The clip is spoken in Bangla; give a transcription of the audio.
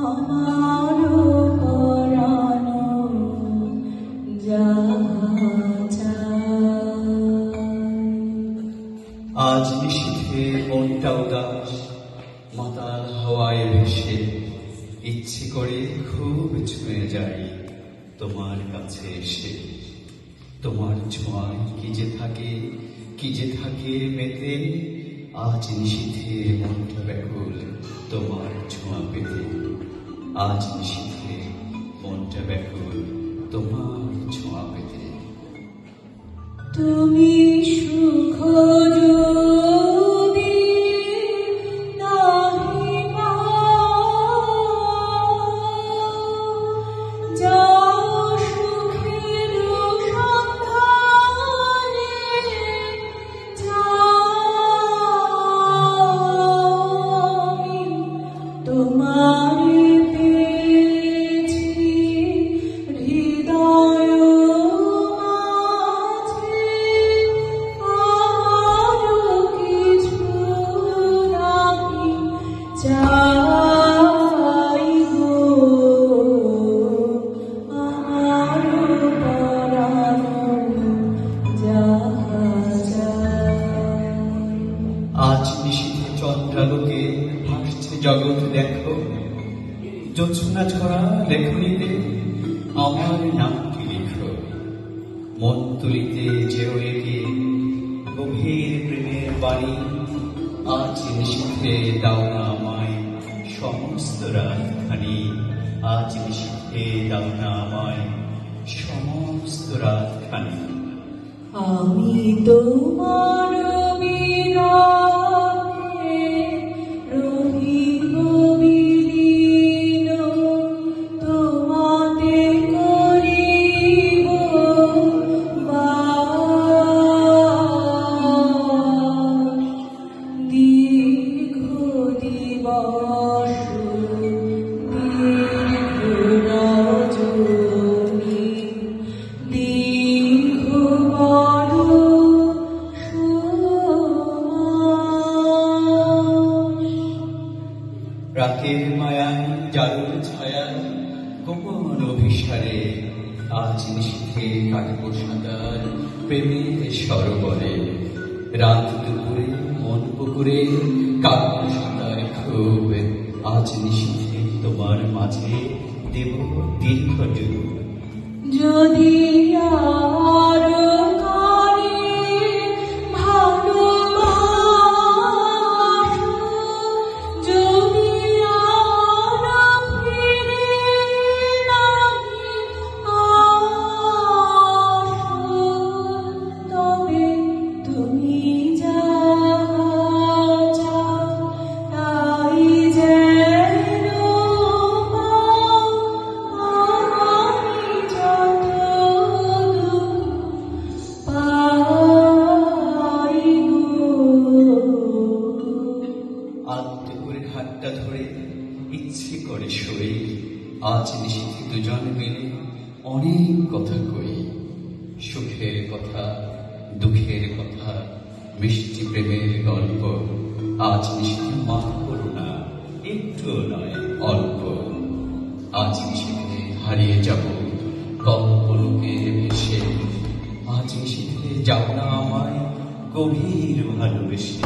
আমার পরানো আজ নিশীথে মনটা উদাস, মাতাল হাওয়ায় ভেসে ইচ্ছে করে খুব ছুঁয়ে যাই তোমার কাছে এসে। তোমার ছোঁয়ায় কি যে থাকে মেতে, আজ নিশীথে মনটা ব্যাকুল তোমার ছোঁয়া পেতে। আজ নিশীথে মনটা ব্যাকুল তোমার ছোঁয়া পেতে। তুমি সুখ যদি নাহি পাও, যাও সুখের সন্ধানে, যাও তোমারে পেয়েছি হৃদয় মাঝে, আরো কিছু নাহি চাই গো, আমার পরানো যাহা চাই। আজ নিশীথে চন্দ্রালোকে ভাসছে জগৎ দেখো, জ্যোৎস্না ছড়া লেখনীতে আমার নামটি লিখো। মন তুলিতে যেও এগে গভীর প্রেমের বাণী, আজ নিশীথে দাও না আমায় সমস্ত রাতখানি। আজ নিশীথে দাও না আমায় সমস্ত রাতখানি। আমি তোমার বিরহে রহিব বিলীন, তোমাতে করিব বাস। দীর্ঘ দিবস দীর্ঘ রজনী, দীর্ঘ বড় রাতের মায়ায় জারুল ছায়ায় গোপন অভিসারে, আজ নিশীথে কাটব সাঁতার প্রেমের সরোবরে। রাত দুপুরে মন পুকুরে কাটব সাঁতার খুব, আজ নিশীথে তোমার মাঝে দেব দীর্ঘ ডুব। যদি আরো করে ভালোবাসো, যদি আরো ফিরে নাহি আসো, তবে তুমি যাহা চাও তাই যেন পাও। আমি যত দুঃখ পাই গো, আজ দুপুরের হাতটা ধরে ইচ্ছে করে শুয়ে, আজ নিশীথে দুজন মিলে অনেক কথা কই। সুখের কথা, দুঃখের কথা, মিষ্টি প্রেমের গল্প। আজ নিশীথে মাফ করো না, একটু নয় অল্প। আজ নিশীথে হারিয়ে যাব কল্পলোকে ভেসে, আজ নিশীথে যাও না আমায় গভীর ভালোবেসে।